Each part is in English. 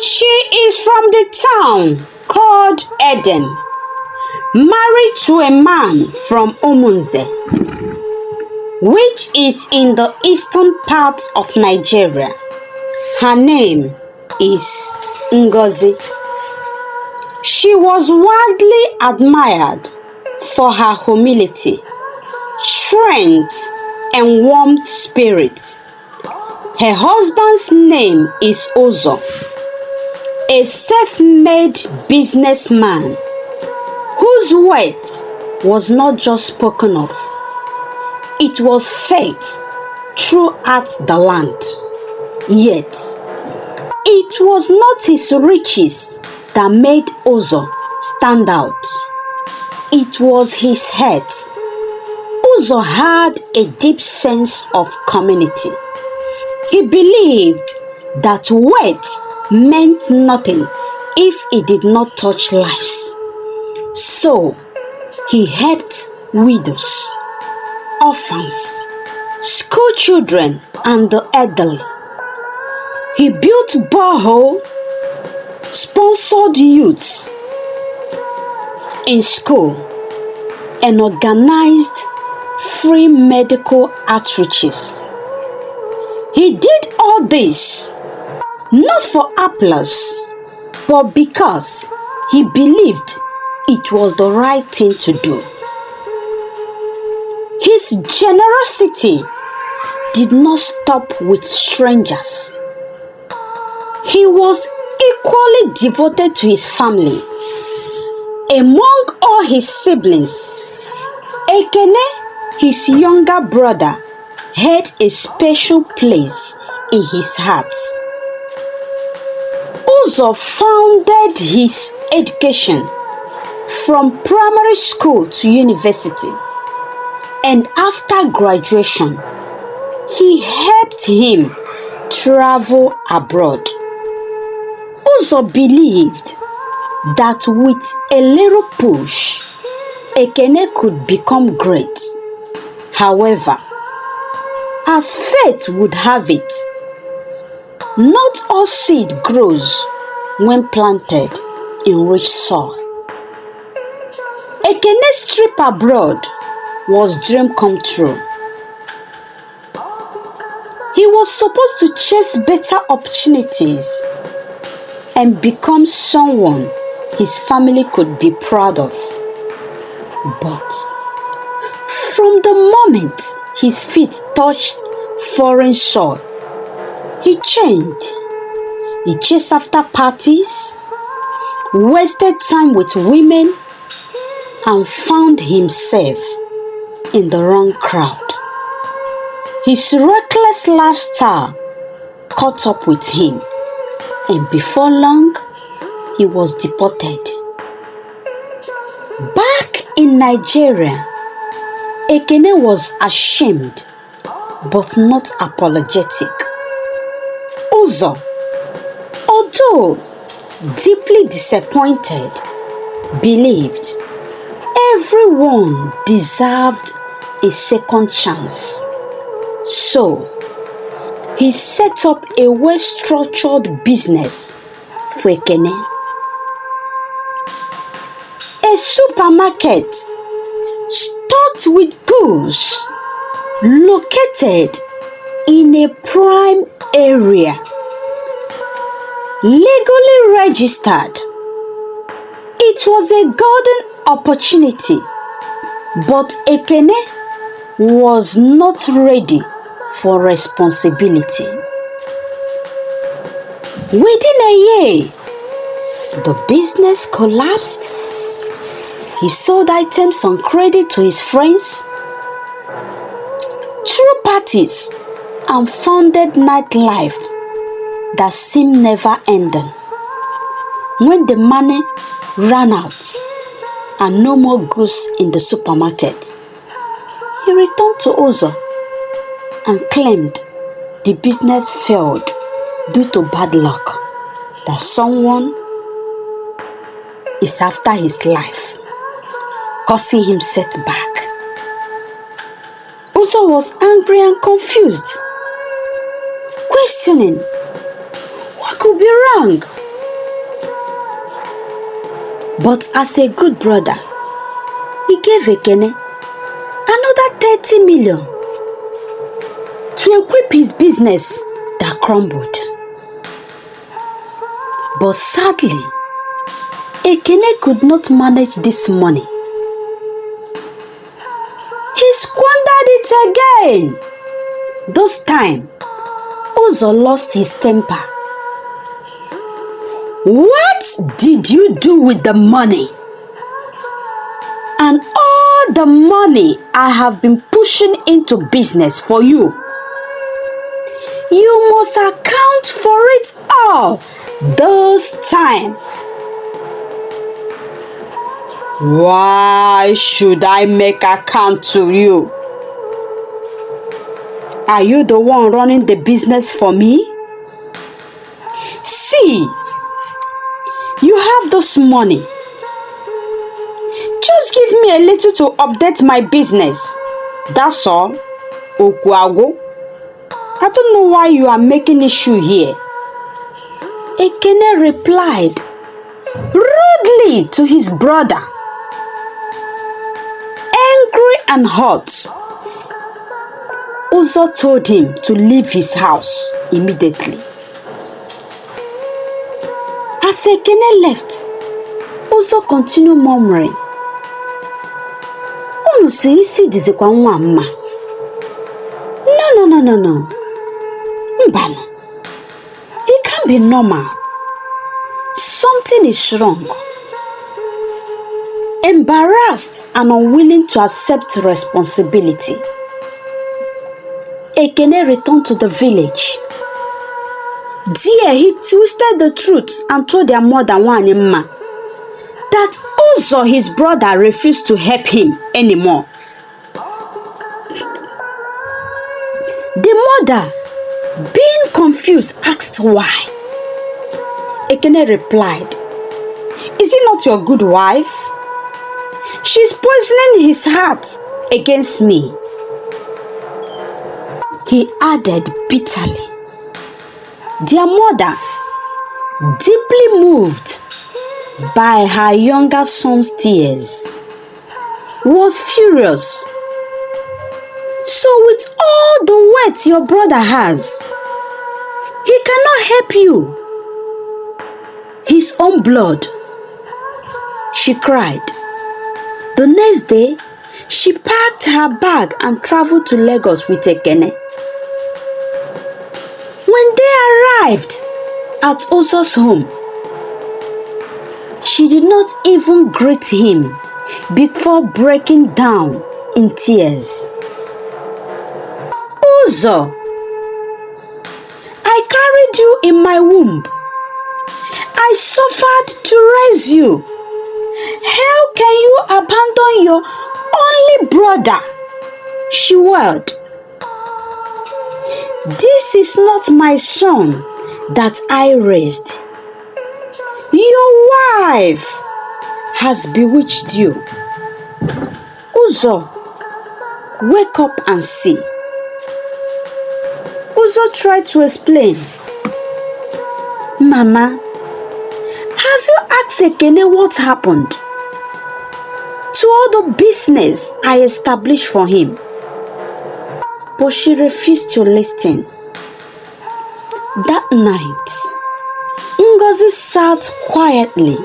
She is from the town called Eden, married to a man from Umunze, which is in the eastern part of Nigeria. Her name is Ngozi. She was widely admired for her humility, strength, and warm spirit. Her husband's name is Ozo, a self-made businessman whose wealth was not just spoken of, it was felt throughout the land. Yet, it was not his riches that made Ozo stand out. It was his heart. Ozo had a deep sense of community. He believed that wealth meant nothing if it did not touch lives. So, he helped widows, orphans, school children, and the elderly. He built borehole, sponsored youths in school, and organized free medical outreaches. He did all this not for applause, but because he believed it was the right thing to do. His generosity did not stop with strangers. He was equally devoted to his family. Among all his siblings, Ekene, his younger brother, had a special place in his heart. Ozo founded his education from primary school to university, and after graduation, he helped him travel abroad. Ozo believed that with a little push, Ekene could become great. However, as fate would have it, not all seed grows when planted in rich soil. Ekene's trip abroad was dream come true. He was supposed to chase better opportunities and become someone his family could be proud of. But from the moment his feet touched foreign soil, he changed. He chased after parties, wasted time with women, and found himself in the wrong crowd. His reckless lifestyle caught up with him, and before long, he was deported. Back in Nigeria, Ekene was ashamed but not apologetic. Ozo, although deeply disappointed, believed everyone deserved a second chance. So, he set up a well-structured business for Ekene. A supermarket stocked with goods located in a prime area, legally registered. It was a golden opportunity, but Ekene was not ready for responsibility. Within a year, the business collapsed. He sold items on credit to his friends, threw parties, and founded nightlife that seemed never ending. When the money ran out and no more goods in the supermarket, he returned to Ozo and claimed the business failed due to bad luck, that someone is after his life, causing him setback. Ozo was angry and confused, questioning what could be wrong But as a good brother, he gave Ekene another 30 million to equip his business that crumbled. But sadly, Ekene could not manage this money. He squandered it again. This time, Uzo lost his temper. What did you do with the money? And all the money I have been pushing into business for you. You must account for it all this time. Why should I make account to you? Are you the one running the business for me? See, you have this money. Just give me a little to update my business. That's all. Okuago. I don't know why you are making issue here. Ekene replied rudely to his brother. Angry and hot, Uzo told him to leave his house immediately. As Ekene left, Uzo continued murmuring, "Unu si isi dizikwa nwa mma. No. Mbana. It can't be normal. Something is wrong." Embarrassed and unwilling to accept responsibility, Ekene returned to the village. There, he twisted the truth and told their mother Wanyemma that Uzo, his brother, refused to help him anymore. The mother, being confused, asked why. Ekene replied, "Is it not your good wife? She's poisoning his heart against me." He added bitterly. Their mother, deeply moved by her younger son's tears, was furious. "So with all the weight your brother has, he cannot help you. His own blood," she cried. The next day, she packed her bag and traveled to Lagos with Ekene. When they arrived at Uzo's home, she did not even greet him before breaking down in tears. "Uzo, I carried you in my womb. I suffered to raise you. How can you abandon your only brother?" she wailed. "This is not my son that I raised. Your wife has bewitched you. Uzo, wake up and see." Uzo tried to explain. "Mama, have you asked Ekene what happened to all the business I established for him?" But she refused to listen. That night, Ngozi sat quietly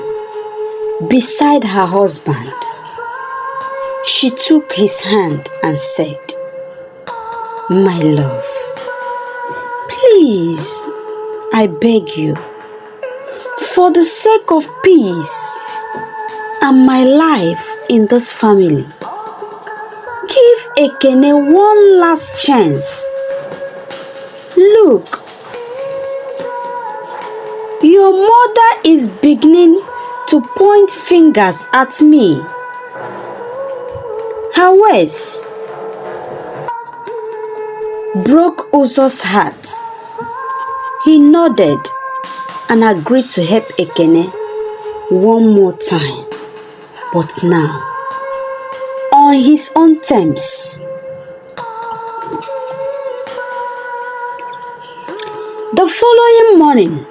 beside her husband. She took his hand and said, "My love, please, I beg you, for the sake of peace and my life in this family, give Ekene one last chance. Look, your mother is beginning to point fingers at me. Her words broke Uzo's heart. He nodded and agreed to help Ekene one more time, but now on his own terms. The following morning,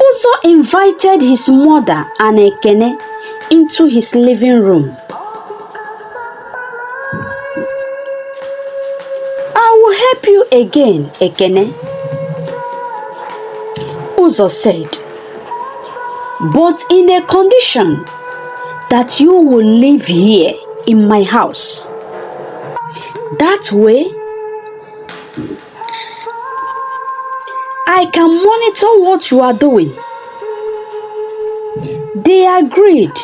also invited his mother and Ekene into his living room. "I will help you again, Ekene," Uzo said, "but in a condition that you will live here in my house. That way, I can monitor what you are doing." They agreed,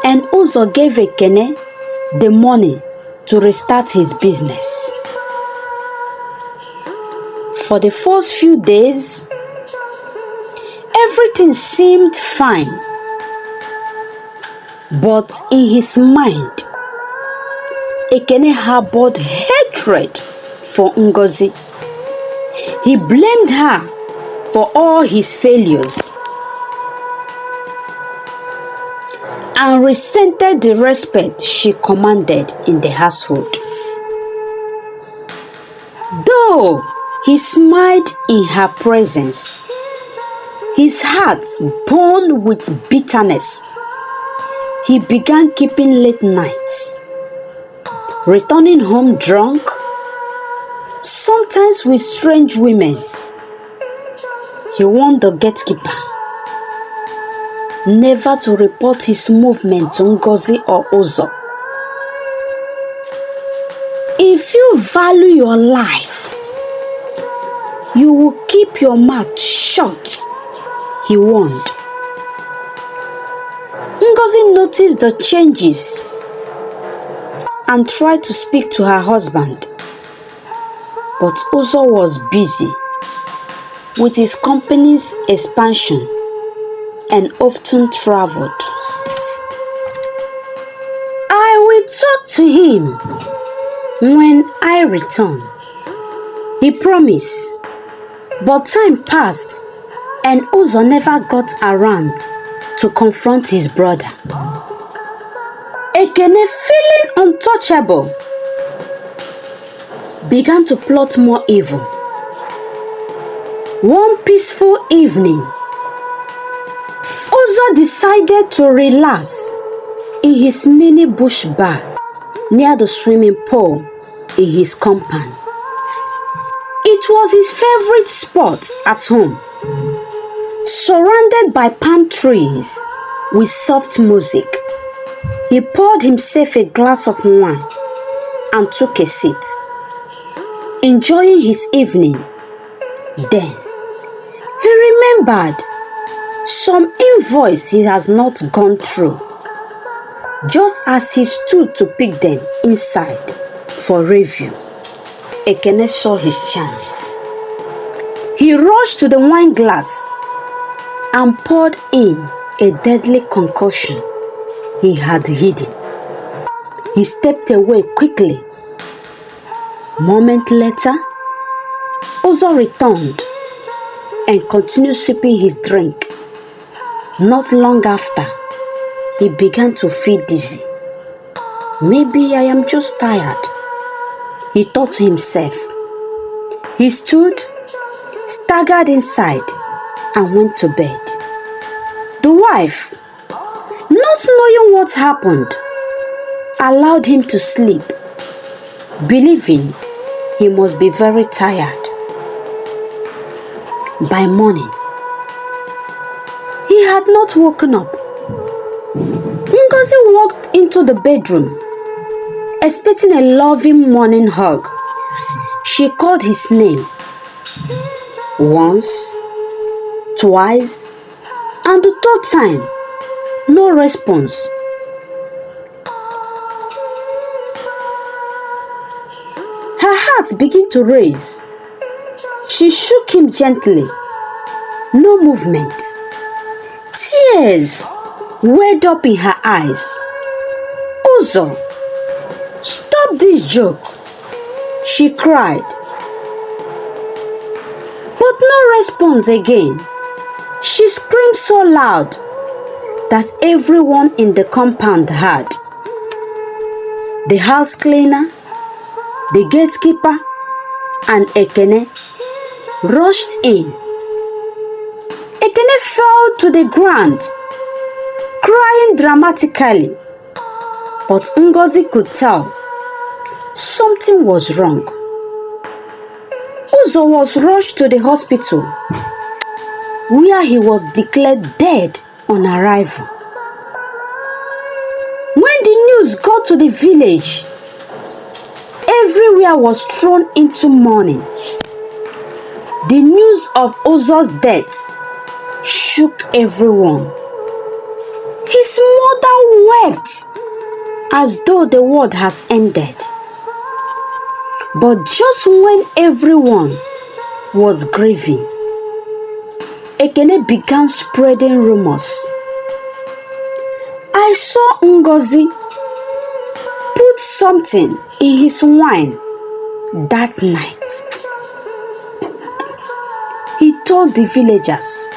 and Uzo gave Ekene the money to restart his business. For the first few days, everything seemed fine. But in his mind, Ekene harbored hatred for Ngozi. He blamed her for all his failures and resented the respect she commanded in the household. Though he smiled in her presence, his heart burned with bitterness. He began keeping late nights, returning home drunk, sometimes with strange women. He warned the gatekeeper never to report his movement to Ngozi or Uzo. "If you value your life, you will keep your mouth shut," he warned. Ngozi noticed the changes and tried to speak to her husband, but Uzo was busy with his company's expansion and often traveled. "I will talk to him when I return," he promised, but time passed and Uzo never got around to confront his brother. Ekene, feeling untouchable, began to plot more evil. One peaceful evening, Uzo decided to relax in his mini bush bar near the swimming pool in his compound. It was his favorite spot at home, surrounded by palm trees with soft music. He poured himself a glass of wine and took a seat, enjoying his evening. Then he remembered some invoice he has not gone through. Just as he stood to pick them inside for review, Ekene saw his chance. He rushed to the wine glass and poured in a deadly concoction he had hidden. He stepped away quickly. Moment later, Uzo returned and continued sipping his drink. Not long after, he began to feel dizzy. "Maybe I am just tired," he thought to himself. He stood, staggered inside, and went to bed. The wife, not knowing what happened, allowed him to sleep, believing he must be very tired. By morning, he had not woken up. Ngozi walked into the bedroom, expecting a loving morning hug. She called his name once, twice, and the third time, no response. Her heart began to race. She shook him gently. No movement. Tears welled up in her eyes. "Uzo, stop this joke," she cried. But no response again. She screamed so loud that everyone in the compound heard. The house cleaner, the gatekeeper, and Ekene rushed in. Ekene fell to the ground, crying dramatically. But Ngozi could tell something was wrong. Uzo was rushed to the hospital, where he was declared dead on arrival. When the news got to the village, everywhere was thrown into mourning. The news of Uzo's death shook everyone. His mother wept as though the world has ended. But just when everyone was grieving, Ekene began spreading rumors. I saw Ngozi put something in his wine that night. He told the villagers,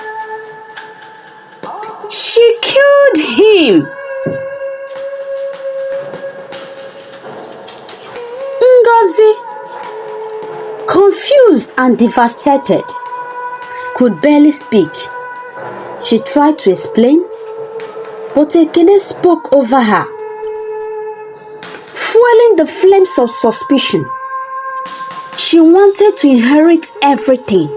she killed him. Ngozi, confused and devastated, could barely speak. She tried to explain, but Ekene spoke over her, fueling the flames of suspicion. She wanted to inherit everything.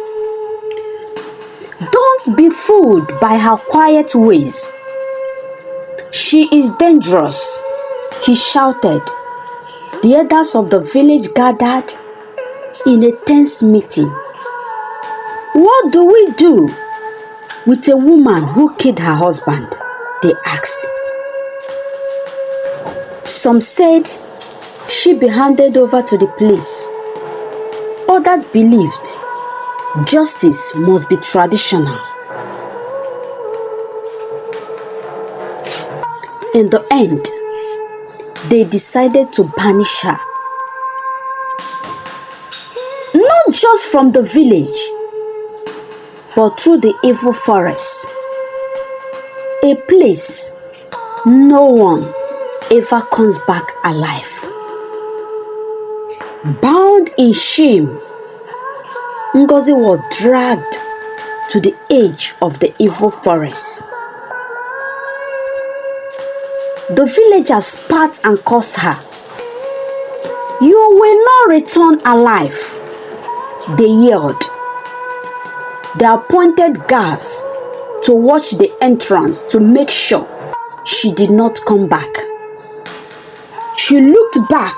Don't be fooled by her quiet ways. She is dangerous, he shouted. The elders of the village gathered in a tense meeting. What do we do with a woman who killed her husband? They asked. Some said she be handed over to the police. Others believed justice must be traditional. In the end, they decided to banish her. Not just from the village, but through the evil forest. A place no one ever comes back alive. Bound in shame, Ngozi was dragged to the edge of the evil forest. The villagers spat and cursed her. You will not return alive, they yelled. They appointed guards to watch the entrance to make sure she did not come back. She looked back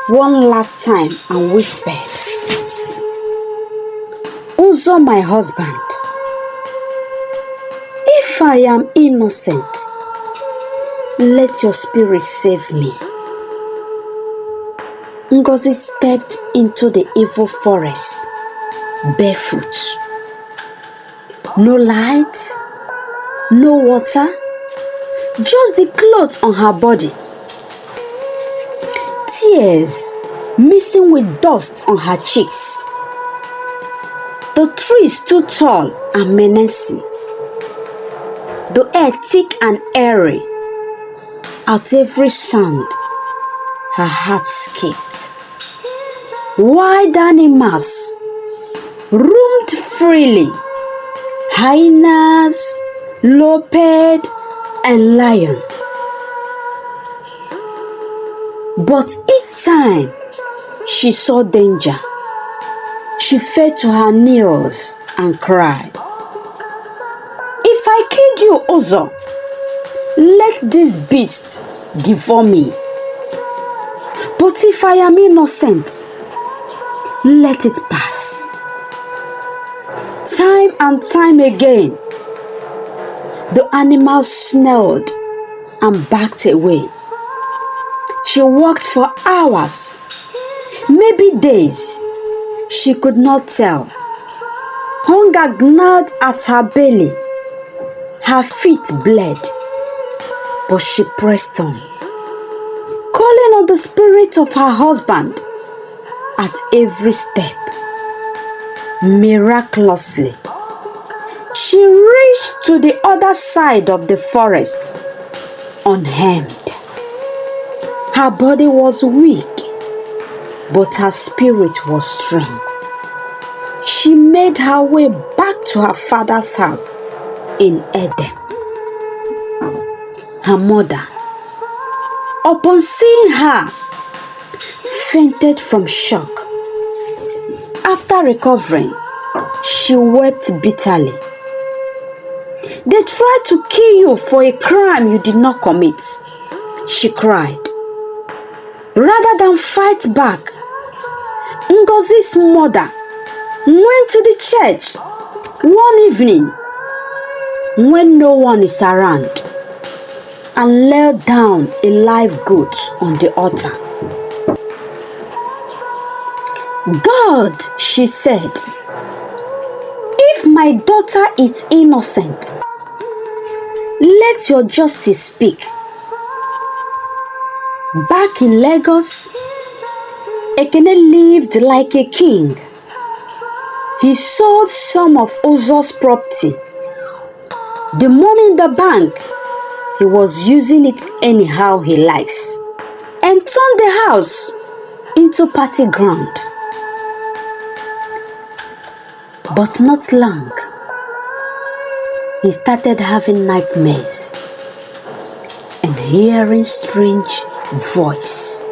one last time and whispered, Uzo, my husband, if I am innocent, let your spirit save me. Ngozi stepped into the evil forest, barefoot. No light, no water, just the clothes on her body. Tears mixing with dust on her cheeks. The trees stood tall and menacing. The air thick and airy. At every sound, her heart skipped. Wild animals roamed freely. Hyenas, leopard, and lion. But each time she saw danger, she fell to her knees and cried, if I killed you, Uzo, let this beast devour me. But if I am innocent, let it pass. Time and time again, the animals snarled and backed away. She walked for hours, maybe days. She could not tell. Hunger gnawed at her belly. Her feet bled, but she pressed on, calling on the spirit of her husband at every step. Miraculously, she reached to the other side of the forest unharmed. Her body was weak, but her spirit was strong. She made her way back back to her father's house in Eden. Her mother, upon seeing her, fainted from shock. After recovering, she wept bitterly. "They tried to kill you for a crime you did not commit," she cried. Rather than fight back, Ngozi's mother went to the church one evening when no one is around and laid down a live goat on the altar. "God," she said, "if my daughter is innocent, let your justice speak." Back in Lagos, Ekene lived like a king. He sold some of Uzo's property. The money in the bank, he was using it anyhow he likes, and turned the house into party ground. But not long, he started having nightmares and hearing strange voice.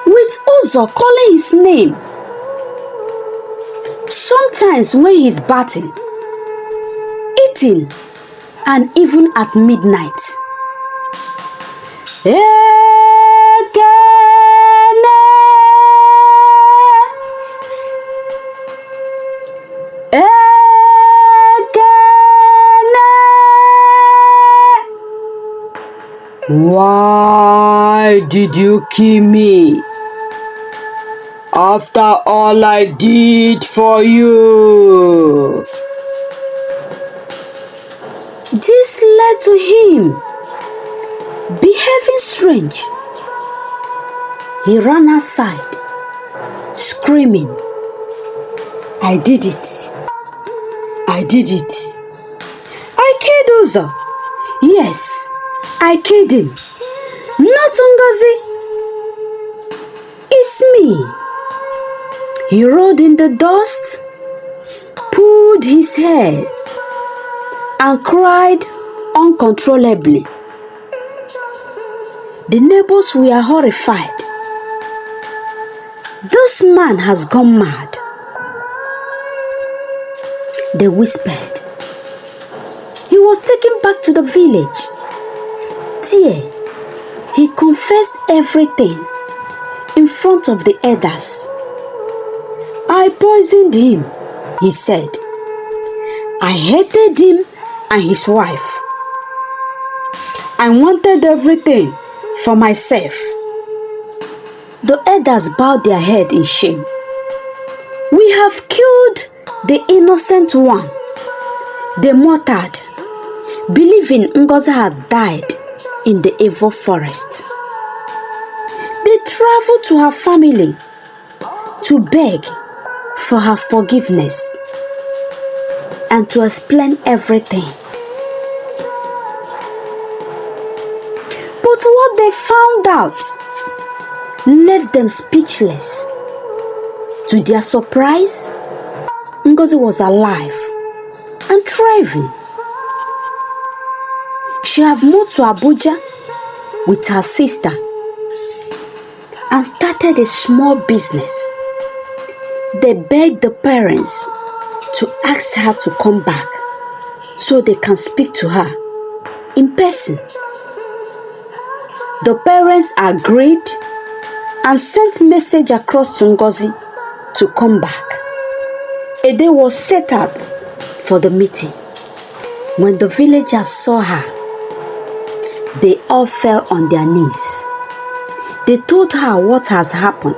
With Uzo calling his name. Sometimes when he's bathing, eating, and even at midnight. "Why did you kill me? After all I did for you." This led to him behaving strange. He ran outside, screaming, "I did it! I did it! I killed Uzo! Yes, I killed him! Not Ngozi! It's me!" He rolled in the dust, pulled his hair, and cried uncontrollably. The neighbors were horrified. "This man has gone mad," they whispered. He was taken back to the village. There, he confessed everything in front of the elders. "I poisoned him," he said. "I hated him and his wife. I wanted everything for myself." The elders bowed their head in shame. "We have killed the innocent one," they muttered, believing Ngozi has died in the evil forest. They traveled to her family to beg for her forgiveness and to explain everything. But what they found out left them speechless. To their surprise, Ngozi was alive and thriving. She had moved to Abuja with her sister and started a small business. They begged the parents to ask her to come back so they can speak to her in person. The parents agreed and sent message across to Ngozi to come back. A day was set out for the meeting. When the villagers saw her, they all fell on their knees. They told her what has happened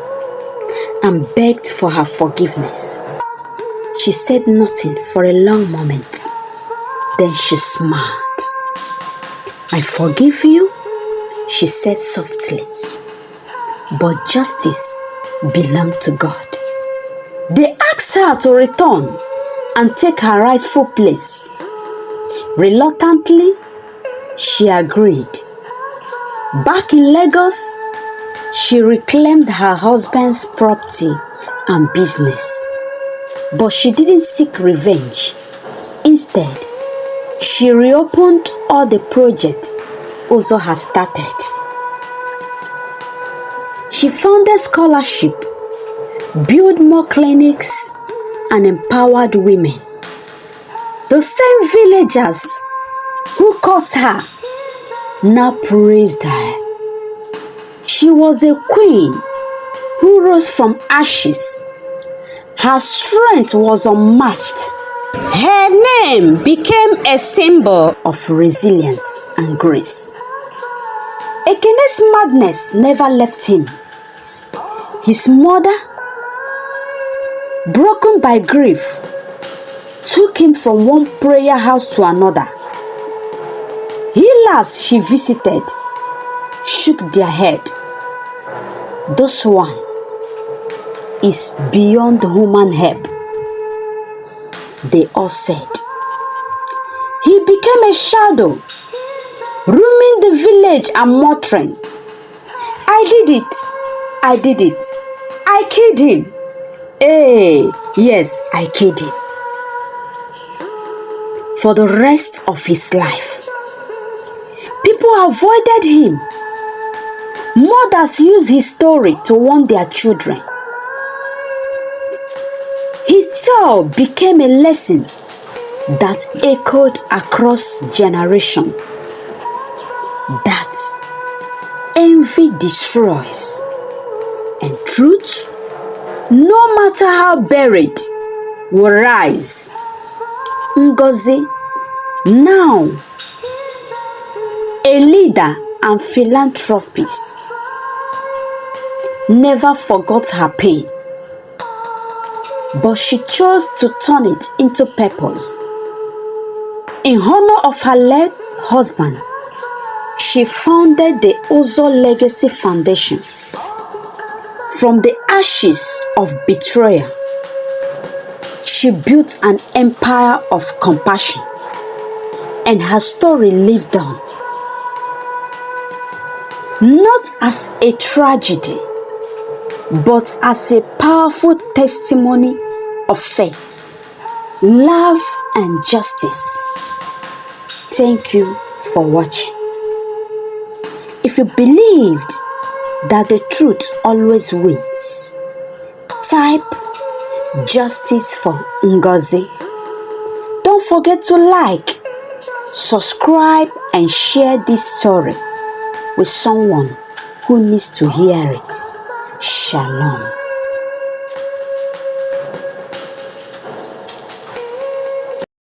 and begged for her forgiveness. She said nothing for a long moment. Then she smiled. "I forgive you," she said softly. "But justice belongs to God." They asked her to return and take her rightful place. Reluctantly, she agreed. Back in Lagos, she reclaimed her husband's property and business. But she didn't seek revenge. Instead, she reopened all the projects Uzo had started. She founded scholarship, built more clinics, and empowered women. The same villagers who cursed her now praised her. She was a queen who rose from ashes. Her strength was unmatched. Her name became a symbol of resilience and grace. Ekene's madness never left him. His mother, broken by grief, took him from one prayer house to another. Healers she visited shook their head. This one is beyond human help, they all said. He became a shadow, roaming the village and muttering, I did it, I killed him. Hey, yes, I killed him. For the rest of his life, people avoided him. Mothers used his story to warn their children. His tale became a lesson that echoed across generations. That envy destroys, and truth, no matter how buried, will rise. Ngozi, now a leader and philanthropist, never forgot her pain, but she chose to turn it into purpose. In honor of her late husband, she founded the Uzo Legacy Foundation. From the ashes of betrayal, she built an empire of compassion, and her story lived on. Not as a tragedy, but as a powerful testimony of faith, love, and justice. Thank you for watching. If you believed that the truth always wins, type justice for Ngozi. Don't forget to like, subscribe, and share this story with someone who needs to hear it. Shalom.